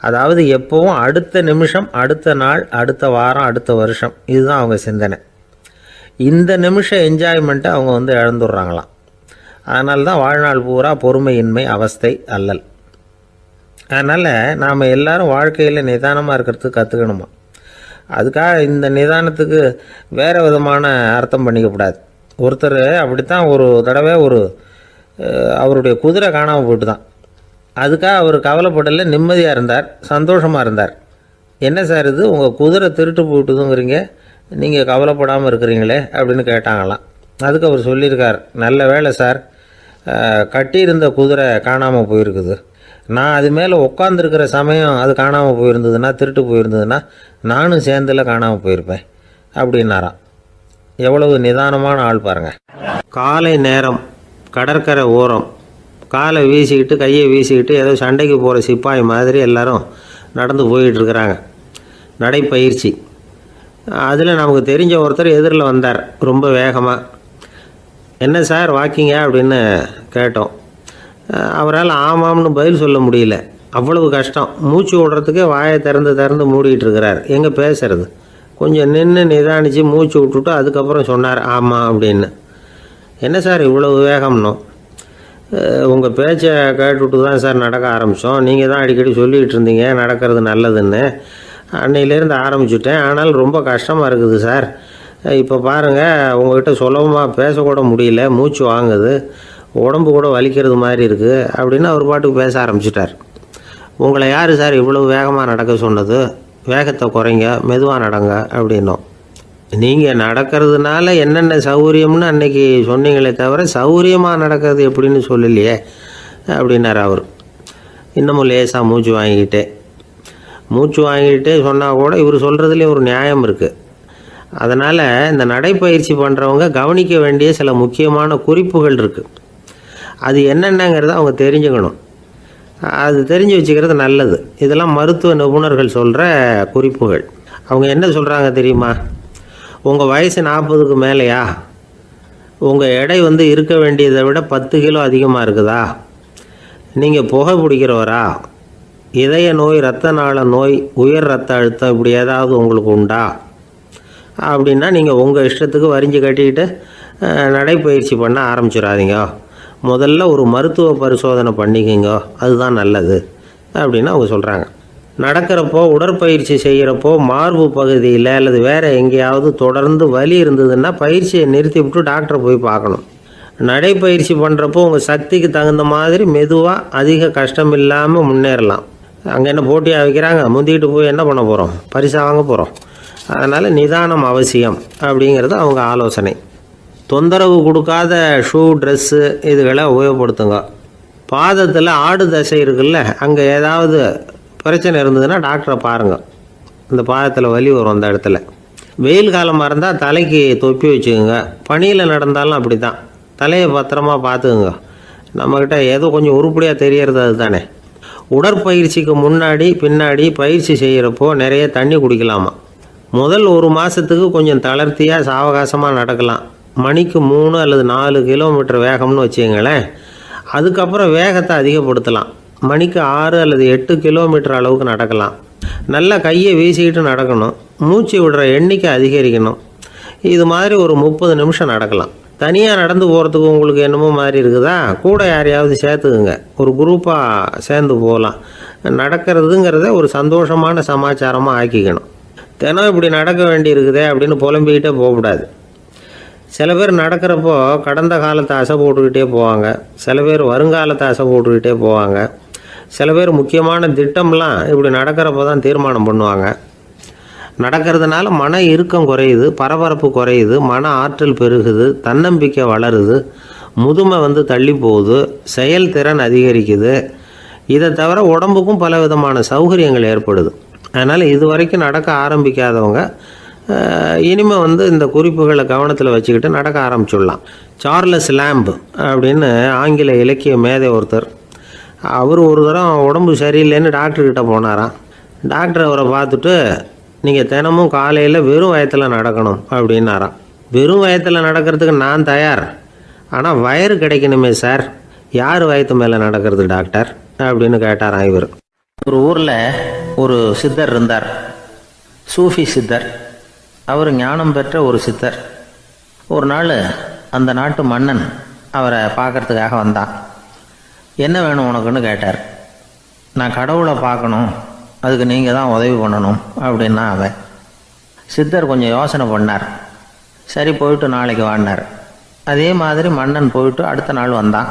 அதாவது எப்போவும் அடுத்த நிமிஷம், அடுத்த நாள், அடுத்த வாரம், அடுத்த வருஷம், இதுதான் அவங்க சிந்தனை. இந்த நிமிஷம் என்ஜாய்மெண்ட்டை அவங்க இழந்துடுறாங்களாம். அதனால தான் வாழ்நாள் பூரா பொறுமையின்மை, அவஸ்தை, அல்லல். அதனால் நாம் எல்லோரும் வாழ்க்கையில் நிதானமாக இருக்கிறதுக்கு கற்றுக்கணுமா. அதுக்காக இந்த நிதானத்துக்கு வேறு விதமான அர்த்தம் பண்ணிக்கக்கூடாது. ஒருத்தர் அப்படித்தான் ஒரு தடவை அவருடைய குதிரை காணாமல் போயிட்டு தான். அதுக்காக அவர் கவலைப்படலை, நிம்மதியாக இருந்தார், சந்தோஷமாக இருந்தார். என்ன சார் இது, உங்கள் குதிரை திருட்டு போயிட்டுதுங்கிறீங்க, நீங்கள் கவலைப்படாமல் இருக்கிறீங்களே அப்படின்னு கேட்டாங்களாம். அதுக்கு அவர் சொல்லியிருக்கார், நல்ல வேலை சார், கட்டியிருந்த குதிரை காணாமல் போயிருக்குது. நான் அது மேலே உட்காந்துருக்கிற சமயம் அது காணாமல் போயிருந்ததுன்னா, திருட்டு போயிருந்ததுன்னா நானும் சேர்ந்தில் காணாமல் போயிருப்பேன் அப்படின்னாராம். எவ்வளவு நிதானமான ஆள் பாருங்கள். காலை நேரம், கடற்கரை ஓரம், காலை வீசிக்கிட்டு கையை வீசிக்கிட்டு ஏதோ சண்டைக்கு போகிற சிப்பாய் மாதிரி எல்லோரும் நடந்து போயிட்டுருக்குறாங்க. நடைப்பயிற்சி. அதில் நமக்கு தெரிஞ்ச ஒருத்தர் எதிரில் வந்தார் ரொம்ப வேகமாக. என்ன சார் வாக்கிங்க அப்படின்னு கேட்டோம். அவரால் ஆமாம்னு பதில் சொல்ல முடியல, அவ்வளவு கஷ்டம். மூச்சு விடுறதுக்கே வாயை திறந்து மூடிகிட்டு இருக்கிறார். எங்கே பேசுறது? கொஞ்சம் நின்று நிதானித்து மூச்சு விட்டுட்டு அதுக்கப்புறம் சொன்னார் ஆமாம் அப்படின்னு. என்ன சார் இவ்வளவு வேகம்னோ? உங்கள் பேச்சை கேட்டுவிட்டு தான் சார் நடக்க ஆரம்பித்தோம். நீங்கள் தான் அடிக்கடி சொல்லிகிட்டு இருந்தீங்க நடக்கிறது நல்லதுன்னு. அன்னையிலேருந்து ஆரம்பிச்சுட்டேன், ஆனால் ரொம்ப கஷ்டமாக இருக்குது சார். இப்போ பாருங்கள், உங்கள்கிட்ட சுலபமாக பேசக்கூட முடியல, மூச்சு வாங்குது, உடம்பு கூட வலிக்கிறது மாதிரி இருக்குது அப்படின்னு அவர் பாட்டுக்கு பேச ஆரம்பிச்சிட்டார். உங்களை யார் சார் இவ்வளவு வேகமாக நடக்க சொன்னது? வேகத்தை குறைங்க, மெதுவாக நடங்க அப்படின்னோம். நீங்கள் நடக்கிறதுனால என்னென்ன சௌகரியம்னு அன்றைக்கி சொன்னீங்களே தவிர சௌகரியமாக நடக்கிறது எப்படின்னு சொல்லலையே அப்படின்னார் அவர். இன்னமும் லேசாக மூச்சு வாங்கிக்கிட்டே சொன்னால் கூட இவர் சொல்கிறதுலேயும் ஒரு நியாயம் இருக்குது. அதனால் இந்த நடைப்பயிற்சி பண்ணுறவங்க கவனிக்க வேண்டிய சில முக்கியமான குறிப்புகள் இருக்குது. அது என்னென்னங்கிறத அவங்க தெரிஞ்சுக்கணும். அது தெரிஞ்சு வச்சுக்கிறது நல்லது. இதெல்லாம் மருத்துவ நிபுணர்கள் சொல்கிற குறிப்புகள். அவங்க என்ன சொல்கிறாங்க தெரியுமா? உங்கள் வயசு 40க்கு மேலேயா? உங்கள் எடை இருக்க வேண்டியதை விட 10 கிலோ அதிகமாக இருக்குதா? நீங்கள் புகை பிடிக்கிறவரா? இதய நோய், இரத்த நாள நோய், உயர் இரத்த அழுத்தம் இப்படி ஏதாவது உங்களுக்கு உண்டா? அப்படின்னா நீங்கள் உங்கள் இஷ்டத்துக்கு வரிஞ்சு கட்டிக்கிட்டு நடைப்பயிற்சி பண்ண ஆரம்பிச்சிடாதீங்க. முதல்ல ஒரு மருத்துவ பரிசோதனை பண்ணிக்கோங்க, அதுதான் நல்லது அப்படின்னு அவங்க சொல்கிறாங்க. நடக்கிறப்போ உடற்பயிற்சி செய்கிறப்போ மார்பு பகுதியில் அல்லது வேறு எங்கேயாவது தொடர்ந்து வலி இருந்ததுன்னா பயிற்சியை நிறுத்தி விட்டு டாக்டரை போய் பார்க்கணும். நடைப்பயிற்சி பண்ணுறப்போ உங்கள் சக்திக்கு தகுந்த மாதிரி மெதுவாக அதிக கஷ்டம் இல்லாமல் முன்னேறலாம். அங்கே என்ன போட்டியாக வைக்கிறாங்க, முந்திக்கிட்டு போய் என்ன பண்ண போகிறோம், பரிசாக வாங்க போகிறோம். அதனால் நிதானம் அவசியம் அப்படிங்கிறது அவங்க ஆலோசனை. தொந்தரவு கொடுக்காத ஷூ, ட்ரெஸ்ஸு இதுகளை உபயோகப்படுத்துங்க. பாதத்தில் ஆடு தசை இருக்குல்ல, அங்கே ஏதாவது பிரச்சனை இருந்ததுன்னா டாக்டரை பாருங்கள். இந்த பாதத்தில் வலி வரும் அந்த இடத்துல. வெயில் காலமாக இருந்தால் தலைக்கு தொப்பி வச்சுக்கோங்க. பனியில் நடந்தாலும் அப்படி தான், தலையை பத்திரமா பார்த்துக்குங்க. நம்மக்கிட்ட ஏதோ கொஞ்சம் உருப்படியாக தெரியறது அது தானே. உடற்பயிற்சிக்கு முன்னாடி பின்னாடி பயிற்சி செய்கிறப்போ நிறைய தண்ணி குடிக்கலாமா. முதல் 1 மாதத்துக்கு கொஞ்சம் தளர்த்தியாக சாவகாசமாக நடக்கலாம். மணிக்கு 3 அல்லது 4 கிலோமீட்டர் வேகம்னு வச்சுங்களேன். அதுக்கப்புறம் வேகத்தை அதிகப்படுத்தலாம். மணிக்கு 6 அல்லது 8 கிலோமீட்டர் அளவுக்கு நடக்கலாம். நல்லா கையை வீசிக்கிட்டு நடக்கணும். மூச்சு விடுற எண்ணிக்கை அதிகரிக்கணும். இது மாதிரி ஒரு 30 நிமிஷம் நடக்கலாம். தனியாக நடந்து போகிறதுக்கு உங்களுக்கு என்னமோ மாதிரி இருக்குதா, கூட யாரையாவது சேர்த்துக்குங்க. ஒரு குரூப்பாக சேர்ந்து போகலாம். நடக்கிறதுங்கிறத ஒரு சந்தோஷமான சமாச்சாரமாக ஆக்கிக்கணும். தினம் இப்படி நடக்க வேண்டி இருக்குதே அப்படின்னு புலம்பிக்கிட்டே போகக்கூடாது. சில பேர் நடக்கிறப்போ கடந்த காலத்தை அசை போட்டுக்கிட்டே போவாங்க. சில பேர் வருங்காலத்தை அசை போட்டுக்கிட்டே போவாங்க. சில பேர் முக்கியமான திட்டம்லாம் இப்படி நடக்கிறப்ப தான் தீர்மானம் பண்ணுவாங்க. நடக்கிறதுனால மன இறுக்கம் குறையுது, பரபரப்பு குறையுது, மன ஆற்றல் பெருகுது, தன்னம்பிக்கை வளருது, முதுமை தள்ளி போகுது, செயல்திறன் அதிகரிக்குது. இதை தவிர உடம்புக்கும் பல விதமான சௌகரியங்கள் ஏற்படுது. அதனால் இது வரைக்கும் நடக்க ஆரம்பிக்காதவங்க இனிமேல் இந்த குறிப்புகளை கவனத்தில் வச்சுக்கிட்டு நடக்க ஆரம்பிச்சுடலாம். சார்லஸ் லேம்ப் அப்படின்னு ஆங்கில இலக்கிய மேதை ஒருத்தர், அவர் ஒரு தரம் உடம்பு சரியில்லைன்னு டாக்டர்கிட்ட போனாராம். டாக்டர் அவரை பார்த்துட்டு, நீங்கள் தினமும் காலையில் வெறும் வயத்தில் நடக்கணும் அப்படின்னாராம். வெறும் வயத்தில் நடக்கிறதுக்கு நான் தயார், ஆனால் வயிறு கிடைக்கணுமே சார், யார் வயத்து மேலே நடக்கிறது டாக்டர் அப்படின்னு கேட்டாராம் இவர். ஒரு ஊரில் ஒரு சித்தர் இருந்தார், சூஃபி சித்தர். அவர் ஞானம் பெற்ற ஒரு சித்தர். ஒரு நாள் அந்த நாட்டு மன்னன் அவரை பார்க்கறதுக்காக வந்தான். என்ன வேணும் உனக்குன்னு கேட்டார். நான் கடவுளை பார்க்கணும், அதுக்கு நீங்கள் தான் உதவி பண்ணணும் அப்படின்னா அவன். சித்தர் கொஞ்சம் யோசனை பண்ணார். சரி, போயிட்டு நாளைக்கு வாடினார். அதே மாதிரி மன்னன் போயிட்டு அடுத்த நாள் வந்தான்.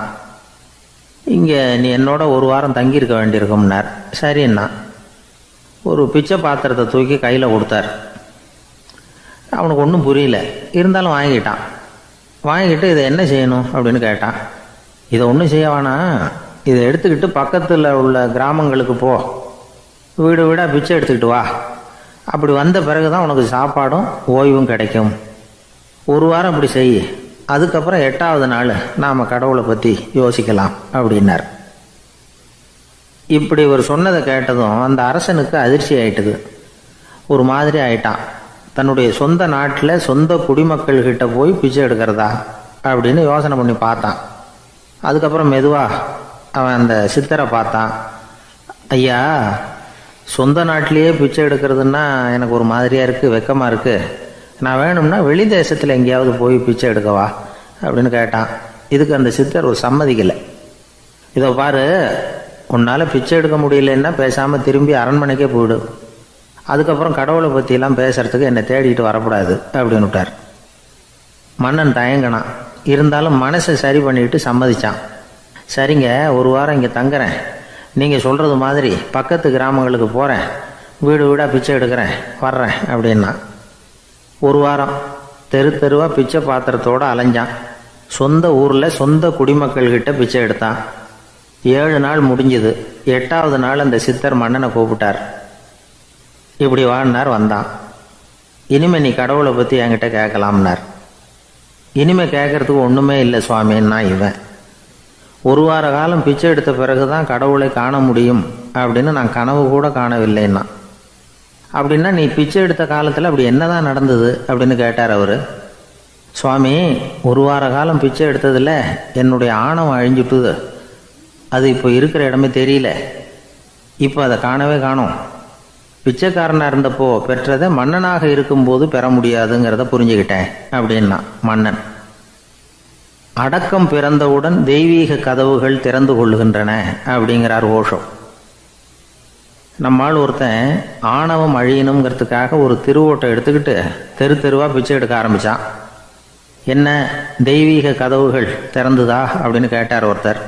இங்கே நீ என்னோட 1 வாரம் தங்கியிருக்க வேண்டியிருக்கும்னார். சரின்னா ஒரு பிச்சை பாத்திரத்தை தூக்கி கையில் கொடுத்தார். அவனுக்கு ஒன்றும் புரியல, இருந்தாலும் வாங்கிட்டான். வாங்கிட்டு இதை என்ன செய்யணும் அப்படின்னு கேட்டான். இதை ஒன்றும் செய்ய வேணாம், இதை எடுத்துக்கிட்டு பக்கத்தில் உள்ள கிராமங்களுக்கு போ, வீடு வீடாக பிச்சை எடுத்துக்கிட்டு வா. அப்படி வந்த பிறகு தான் உனக்கு சாப்பாடும் ஓய்வும் கிடைக்கும். 1 வாரம் இப்படி செய், அதுக்கப்புறம் 8வது நாள் நாம் கடவுளை பற்றி யோசிக்கலாம் அப்படின்னார். இப்படி இவர் சொன்னதை கேட்டதும் அந்த அரசனுக்கு அதிர்ச்சி ஆயிட்டுது. ஒரு மாதிரி ஆயிட்டான். தன்னுடைய சொந்த நாட்டில் சொந்த குடிமக்கள்கிட்ட போய் பிச்சை எடுக்கிறதா அப்படின்னு யோசனை பண்ணி பார்த்தான். அதுக்கப்புறம் மெதுவாக அவன் அந்த சித்தரை பார்த்தான். ஐயா, சொந்த நாட்டிலேயே பிச்சை எடுக்கிறதுன்னா எனக்கு ஒரு மாதிரியாக இருக்குது, வெக்கமாக இருக்குது. நான் வேணும்னா வெளி தேசத்தில் எங்கேயாவது போய் பிச்சை எடுக்கவா அப்படின்னு கேட்டான். இதுக்கு அந்த சித்தர் ஒரு சம்மதிக்கலை. இதை பாரு, உன்னால் பிச்சை எடுக்க முடியலன்னா பேசாமல் திரும்பி அரண்மனைக்கே போயிடு. அதுக்கப்புறம் கடவுளை பற்றியெல்லாம் பேசுகிறதுக்கு என்னை தேடிட்டு வரக்கூடாது அப்படின்னு விட்டார். மன்னன் தயங்கினான். இருந்தாலும் மனசை சரி பண்ணிட்டு சம்மதிச்சான். சரிங்க, 1 வாரம் இங்கே தங்குறேன், நீங்கள் சொல்கிறது மாதிரி பக்கத்து கிராமங்களுக்கு போகிறேன், வீடு வீடாக பிச்சை எடுக்கிறேன், வர்றேன் அப்படின்னா. 1 வாரம் தெரு தெருவாக பிச்சை பாத்திரத்தோடு அலைஞ்சான். சொந்த ஊரில் சொந்த குடிமக்கள்கிட்ட பிச்சை எடுத்தான். 7 நாள் முடிஞ்சுது. 8வது நாள் அந்த சித்தர் மன்னனை கூப்பிட்டார். இப்படி வாழ்னார். வந்தான். இனிமே நீ கடவுளை பற்றி என்கிட்ட கேட்கலாம்னார். இனிமே கேட்கறதுக்கு ஒன்றுமே இல்லை சுவாமின்னா இவன். 1 வார காலம் பிச்சை எடுத்த பிறகு தான் கடவுளை காண முடியும் அப்படின்னு நான் கனவு கூட காணவில்லைன்னா. அப்படின்னா நீ பிச்சை எடுத்த காலத்தில் அப்படி என்னதான் நடந்தது அப்படின்னு கேட்டார் அவர். சுவாமி, 1 வார காலம் பிச்சை எடுத்ததில் என்னுடைய ஆணவம் அழிஞ்சுட்டுது. அது இப்போ இருக்கிற இடமே தெரியல. இப்போ அதை காணவே காணோம். பிச்சைக்காரனாக இருந்தப்போ பெற்றதை மன்னனாக இருக்கும்போது பெற முடியாதுங்கிறத புரிஞ்சுக்கிட்டேன் அப்படின்னா மன்னன். அடக்கம் பிறந்தவுடன் தெய்வீக கதவுகள் திறந்து கொள்ளுகின்றன அப்படிங்கிறார் ஓஷோ. நம்மால் ஒருத்தன் ஆணவம் அழியணுங்கிறதுக்காக ஒரு திருவோட்டை எடுத்துக்கிட்டு தெரு தெருவாக பிச்சை எடுக்க ஆரம்பித்தான். என்ன தெய்வீக கதவுகள் திறந்துதா அப்படின்னு கேட்டார் ஒருத்தர்.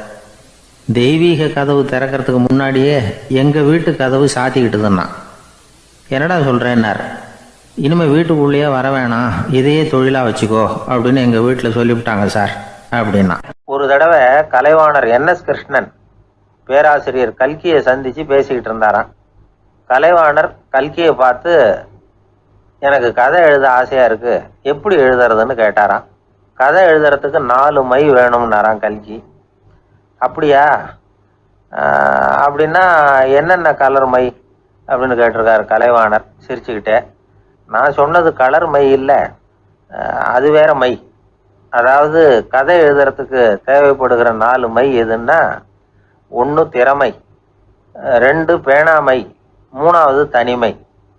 தெய்வீக கதவு திறக்கிறதுக்கு முன்னாடியே எங்கள் வீட்டு கதவு சாத்திக்கிட்டுதுன்னா. என்னடா சொல்கிறேன்னார். இனிமேல் வீட்டுக்குள்ளேயே வர வேணாம், இதையே தொழிலாக வச்சுக்கோ அப்படின்னு எங்கள் வீட்டில் சொல்லிவிட்டாங்க சார் அப்படின்னா. ஒரு தடவை கலைவாணர் என்எஸ் கிருஷ்ணன் பேராசிரியர் கல்கியை சந்தித்து பேசிக்கிட்டு இருந்தாராம். கலைவாணர் கல்கியை பார்த்து, எனக்கு கதை எழுத ஆசையாக இருக்குது, எப்படி எழுதுறதுன்னு கேட்டாராம். கதை எழுதுறதுக்கு 4 மை வேணும்னாராம் கல்கி. அப்படியா, அப்படின்னா என்னென்ன கலர் மை அப்படின்னு கேட்டிருக்காரு கலைவாணர் சிரிச்சுக்கிட்டே. நான் சொன்னது கலர் மை இல்லை, அது வேற மை. அதாவது கதை எழுதுறதுக்கு தேவைப்படுகிற 4 மை எதுன்னா, 1 திறமை, 2 பேணாமை, 3வது தனிமை,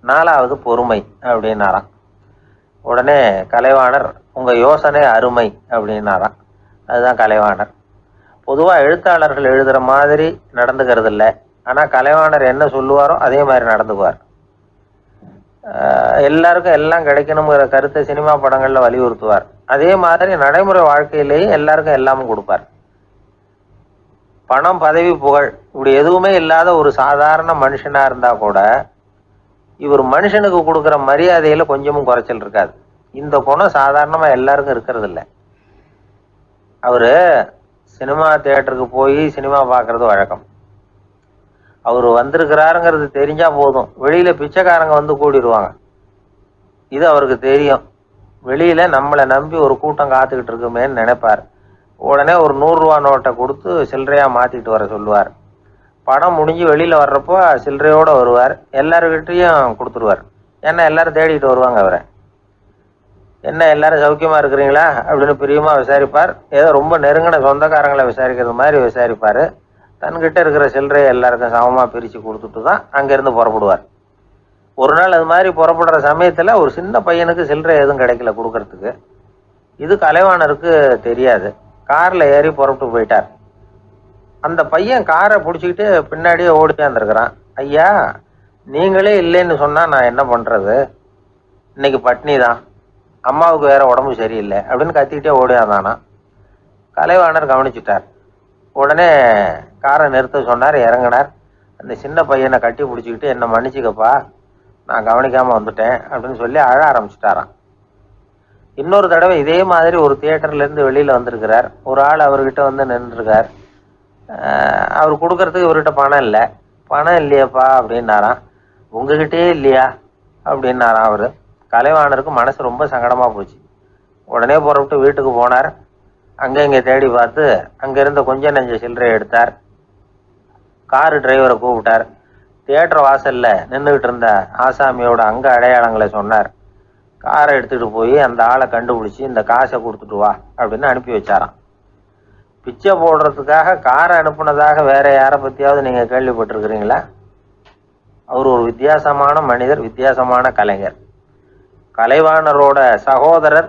4வது பொறுமை அப்படின்னாராம். உடனே கலைவாணர், உங்கள் யோசனை அருமை அப்படின்னாராம். அதுதான் கலைவாணர். பொதுவாக எழுத்தாளர்கள் எழுதுகிற மாதிரி நடந்துக்கிறது இல்லை. ஆனால் கலைவாணர் என்ன சொல்லுவாரோ அதே மாதிரி நடந்துக்குவார். எல்லாருக்கும் எல்லாம் கிடைக்கணுங்கிற கருத்தை சினிமா படங்களில் வலியுறுத்துவார். அதே மாதிரி நடைமுறை வாழ்க்கையிலேயே எல்லாருக்கும் எல்லாமும் கொடுப்பார். பணம், பதவி, புகழ் இப்படி எதுவுமே இல்லாத ஒரு சாதாரண மனுஷனாக இருந்தால் கூட இவர் மனுஷனுக்கு கொடுக்குற மரியாதையில் கொஞ்சமும் குறைச்சல் இருக்காது. இந்த குணம் சாதாரணமாக எல்லாருக்கும் இருக்கிறது இல்லை. அவர் சினிமா தியேட்டருக்கு போய் சினிமா பார்க்குறது வழக்கம். அவர் வந்திருக்கிறாருங்கிறது தெரிஞ்சால் போதும், வெளியில் பிச்சைக்காரங்க வந்து கூடிடுவாங்க. இது அவருக்கு தெரியும். வெளியில் நம்மளை நம்பி ஒரு கூட்டம் காத்துக்கிட்டு இருக்குமேன்னு நினைப்பார். உடனே ஒரு 100 ரூபா நோட்டை கொடுத்து சில்லறையாக மாற்றிட்டு வர சொல்லுவார். படம் முடிஞ்சு வெளியில் வர்றப்போ சில்லறையோடு வருவார். எல்லாருக்கிட்டையும் கொடுத்துருவார். ஏன்னா எல்லாரும் தேடிட்டு வருவாங்க அவரை. என்ன எல்லாரும் சௌக்கியமாக இருக்கிறீங்களா அப்படின்னு பிரியமாக விசாரிப்பார். ஏதோ ரொம்ப நெருங்கின சொந்தக்காரங்களை விசாரிக்கிறது மாதிரி விசாரிப்பார். தன்கிட்ட இருக்கிற சில்லறையை எல்லாருக்கும் சமமாக பிரித்து கொடுத்துட்டு தான் அங்கேருந்து புறப்படுவார். ஒரு நாள் அது மாதிரி புறப்படுற சமயத்தில் ஒரு சின்ன பையனுக்கு சில்லறை எதுவும் கிடைக்கல கொடுக்கறதுக்கு. இது கலைவாணருக்கு தெரியாது. காரில் ஏறி புறப்பட்டு போயிட்டார். அந்த பையன் காரை பிடிச்சிக்கிட்டு பின்னாடியே ஓடியாந்துருக்கிறான். ஐயா, நீங்களே இல்லைன்னு சொன்னால் நான் என்ன பண்ணுறது? இன்னைக்கு பட்னி தான், அம்மாவுக்கு வேற உடம்பு சரியில்லை அப்படின்னு கத்திக்கிட்டே ஓடியாந்தானா. கலைவாணர் கவனிச்சுட்டார். உடனே காரை நிறுத்த சொன்னார். இறங்கினார். அந்த சின்ன பையனை கட்டி பிடிச்சிக்கிட்டு, என்னை மன்னிச்சுக்கப்பா, நான் கவனிக்காமல் வந்துட்டேன் அப்படின்னு சொல்லி அழ ஆரம்பிச்சிட்டாராம். இன்னொரு தடவை இதே மாதிரி ஒரு தியேட்டர்லேருந்து வெளியில் வந்திருக்கிறார். ஒரு ஆள் அவர்கிட்ட வந்து நின்றுருக்கார். அவர் கொடுக்கறதுக்கு இவர்கிட்ட பணம் இல்லை. பணம் இல்லையாப்பா அப்படின்னாராம். உங்ககிட்டே இல்லையா அப்படின்னாராம் அவர். கலைவாணருக்கு மனசு ரொம்ப சங்கடமாக போச்சு. உடனே புறப்பட்டு வீட்டுக்கு போனார். அங்கே இங்கே தேடி பார்த்து அங்கேருந்த கொஞ்சம் நெஞ்ச சில்லறை எடுத்தார். காரு டிரைவரை கூப்பிட்டார். தியேட்டர் வாசலில் நின்றுக்கிட்டு இருந்த ஆசாமியோட அங்க அடையாளங்களை சொன்னார். காரை எடுத்துகிட்டு போய் அந்த ஆளை கண்டுபிடிச்சி இந்த காசை கொடுத்துட்டு வா அப்படின்னு அனுப்பி வச்சாராம். பிச்சை போடுறதுக்காக காரை அனுப்புனதாக வேற யாரை பற்றியாவது நீங்கள் கேள்விப்பட்டிருக்கிறீங்களா? அவர் ஒரு வித்தியாசமான மனிதர், வித்தியாசமான கலைஞர். கலைவாணரோட சகோதரர்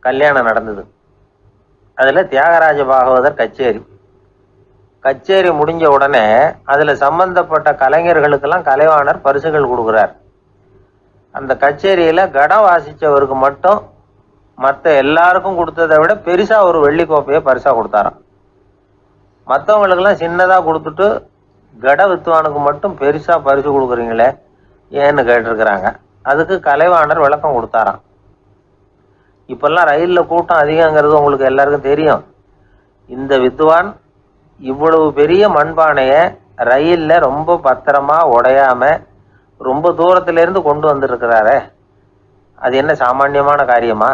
கல்யாணம் நடந்தது. அதில் தியாகராஜ பாகவதர் கச்சேரி முடிஞ்ச உடனே அதில் சம்பந்தப்பட்ட கலைஞர்களுக்கெல்லாம் கலைவாணர் பரிசுகள் கொடுக்குறார். அந்த கச்சேரியில் கடம் வாசித்தவருக்கு மட்டும் மற்ற எல்லாருக்கும் கொடுத்ததை விட பெருசாக ஒரு வெள்ளி கோப்பையை பரிசாக கொடுத்தாராம். மற்றவங்களுக்கெல்லாம் சின்னதாக கொடுத்துட்டு கட வித்துவானுக்கு மட்டும் பெருசாக பரிசு கொடுக்குறீங்களே ஏன்னு கேட்டிருக்கிறாங்க. அதுக்கு கலைவாணர் விளக்கம் கொடுத்தாராம். இப்பெல்லாம் ரயிலில் கூட்டம் அதிகங்கிறது உங்களுக்கு எல்லாருக்கும் தெரியும். இந்த வித்துவான் இவ்வளவு பெரிய மண்பானையை ரயிலில் ரொம்ப பத்திரமா உடையாம ரொம்ப தூரத்திலேருந்து கொண்டு வந்துருக்கிறாரே, அது என்ன சாமானியமான காரியமா?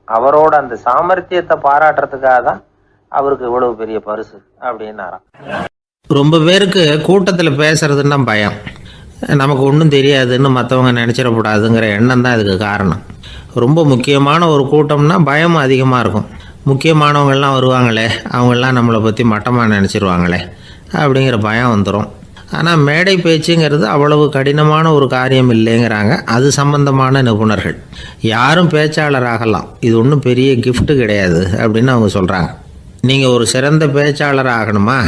அவரோட அந்த சாமர்த்தியத்தை பாராட்டுறதுக்காக தான் அவருக்கு இவ்வளவு பெரிய பரிசு அப்படின்னாராம். ரொம்ப பேருக்கு கூட்டத்தில் பேசுறதுன்னா பயம். நமக்கு ஒன்றும் தெரியாதுன்னு மற்றவங்க நினச்சிடக்கூடாதுங்கிற எண்ணம் தான் இதுக்கு காரணம். ரொம்ப முக்கியமான ஒரு கூட்டம்னா பயம் அதிகமாக இருக்கும். முக்கியமானவங்கள்லாம் வருவாங்களே, அவங்களாம் நம்மளை பற்றி மட்டமாக நினச்சிருவாங்களே அப்படிங்கிற பயம் வந்துடும். ஆனால் மேடை பேச்சுங்கிறது அவ்வளவு கடினமான ஒரு காரியம் இல்லைங்கிறாங்க அது சம்பந்தமான நிபுணர்கள். யாரும் பேச்சாளர் ஆகலாம், இது ஒன்றும் பெரிய gift கிடையாது அப்படின்னு அவங்க சொல்கிறாங்க. நீங்கள் ஒரு சிறந்த பேச்சாளர் ஆகணுமா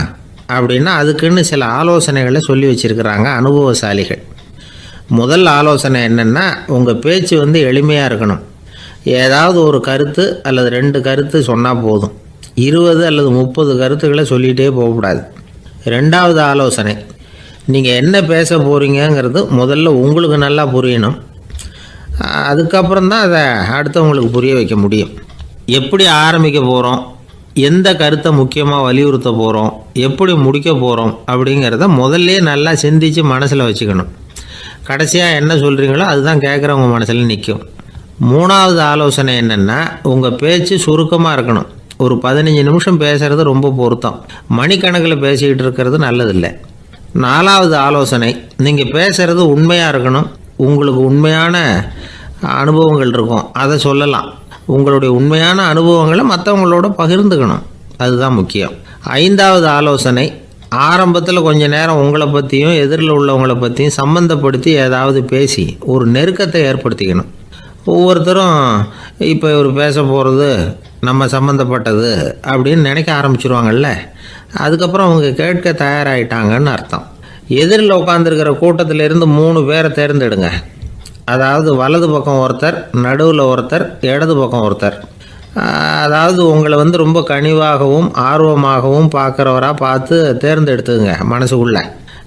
அப்படின்னா அதுக்குன்னு சில ஆலோசனைகளை சொல்லி வச்சுருக்கிறாங்க அனுபவசாலிகள். முதல் ஆலோசனை என்னென்னா, உங்கள் பேச்சு எளிமையாக இருக்கணும். ஏதாவது ஒரு கருத்து அல்லது 2 கருத்து சொன்னால் போதும். 20 அல்லது 30 கருத்துக்களை சொல்லிகிட்டே போகக்கூடாது. 2வது ஆலோசனை, நீங்கள் என்ன பேச போகிறீங்கிறது முதல்ல உங்களுக்கு நல்லா புரியணும். அதுக்கப்புறம் தான் அதை அடுத்தவங்களுக்கு புரிய வைக்க முடியும். எப்படி ஆரம்பிக்க போகிறோம், எந்த கருத்தை முக்கியமாக வலியுறுத்த போகிறோம், எப்படி முடிக்க போகிறோம் அப்படிங்கிறத முதல்ல நல்லா சிந்தித்து மனசில் வச்சுக்கணும். கடைசியாக என்ன சொல்கிறீங்களோ அதுதான் கேட்குறவங்க மனசில் நிற்கும். 3வது ஆலோசனை என்னென்னா, உங்கள் பேச்சு சுருக்கமாக இருக்கணும். ஒரு 15 நிமிஷம் பேசுகிறது ரொம்ப பொருத்தம். மணிக்கணக்கில் பேசிக்கிட்டு இருக்கிறது நல்லதில்லை. 4வது ஆலோசனை, நீங்கள் பேசுகிறது உண்மையாக இருக்கணும். உங்களுக்கு உண்மையான அனுபவங்கள் இருக்கும், அதை சொல்லலாம். உங்களுடைய உண்மையான அனுபவங்களை மற்றவங்களோட பகிர்ந்துக்கணும், அதுதான் முக்கியம். 5வது ஆலோசனை, ஆரம்பத்தில் கொஞ்ச நேரம் உங்களை பற்றியும் எதிரில் உள்ளவங்களை பற்றியும் சம்மந்தப்படுத்தி ஏதாவது பேசி ஒரு நெருக்கத்தை ஏற்படுத்திக்கணும். ஒவ்வொருத்தரும் இப்போ இவர் பேச போகிறது நம்ம சம்மந்தப்பட்டது அப்படின்னு நினைக்க ஆரம்பிச்சிருவாங்கல்ல, அதுக்கப்புறம் அவங்க கேட்க தயாராகிட்டாங்கன்னு அர்த்தம். எதிரில் உட்காந்துருக்கிற கூட்டத்திலேருந்து 3 பேரை தேர்ந்தெடுங்க. அதாவது வலது பக்கம் ஒருத்தர், நடுவில் ஒருத்தர், இடது பக்கம் ஒருத்தர். அதாவது உங்களை ரொம்ப கனிவாகவும் ஆர்வமாகவும் பார்க்குறவராக பார்த்து தேர்ந்தெடுத்துங்க மனசுக்குள்ளே.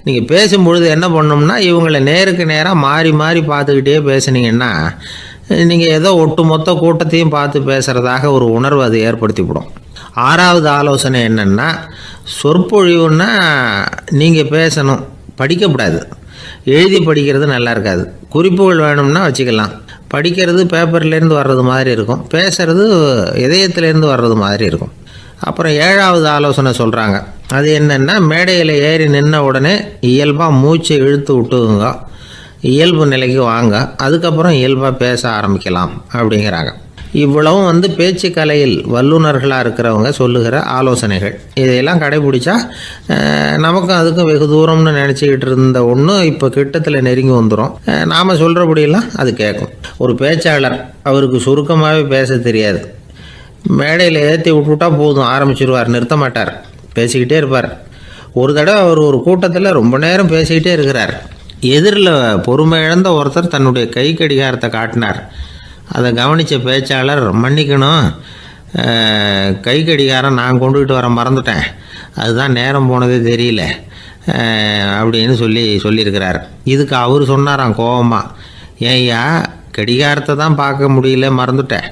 நீங்கள் பேசும்பொழுது என்ன பண்ணணும்னா, இவங்களை நேருக்கு நேராக மாறி மாறி பார்த்துக்கிட்டே பேசுனீங்கன்னா நீங்கள் ஏதோ ஒட்டுமொத்த கூட்டத்தையும் பார்த்து பேசுகிறதாக ஒரு உணர்வு அது ஏற்படுத்திவிடும். 6வது ஆலோசனை என்னென்னா, சொற்பொழிவுன்னா நீங்கள் பேசணும், படிக்கக்கூடாது. எழுதி படிக்கிறது நல்லா இருக்காது. குறிப்புகள் வேணும்னா வச்சுக்கலாம். படிக்கிறது பேப்பர்லேருந்து வர்றது மாதிரி இருக்கும், பேசுகிறது இதயத்திலேருந்து வர்றது மாதிரி இருக்கும். அப்புறம் 7வது ஆலோசனை சொல்கிறாங்க. அது என்னென்னா, மேடையில் ஏறி நின்ன உடனே இயல்பாக மூச்சை இழுத்து விட்டுங்க, இயல்பு நிலைக்கு வாங்க, அதுக்கப்புறம் இயல்பாக பேச ஆரம்பிக்கலாம் அப்படிங்கிறாங்க. இவ்வளவும் பேச்சு கலையில் வல்லுநர்களாக இருக்கிறவங்க சொல்லுகிற ஆலோசனைகள். இதையெல்லாம் கடைபிடிச்சா நமக்கும் அதுக்கும் வெகு தூரம்னு நினச்சிக்கிட்டு இருந்த ஒன்று இப்போ கிட்டத்தில் நெருங்கி வந்துடும். நாம் சொல்கிறபடியெல்லாம் அது கேட்கும். ஒரு பேச்சாளர், அவருக்கு சுருக்கமாகவே பேச தெரியாது. மேடையில் ஏற்றி விட்டுவிட்டா போதும், ஆரம்பிச்சிருவார், நிறுத்த மாட்டார், பேசிக்கிட்டே இருப்பார். ஒரு தடவை அவர் ஒரு கூட்டத்தில் ரொம்ப நேரம் பேசிக்கிட்டே இருக்கிறார். எதிரில் பொறுமை இழந்த ஒருத்தர் தன்னுடைய கை கடிகாரத்தை காட்டினார். அதை கவனித்த பேச்சாளர், மன்னிக்கணும், கை கடிகாரம் நான் கொண்டுகிட்டு வர மறந்துட்டேன், அதுதான் நேரம் போனதே தெரியல அப்படின்னு சொல்லியிருக்கிறார். இதுக்கு அவர் சொன்னாராம் கோபமாக, ஏய்யா கடிகாரத்தை தான் பார்க்க முடியல, மறந்துட்டேன்,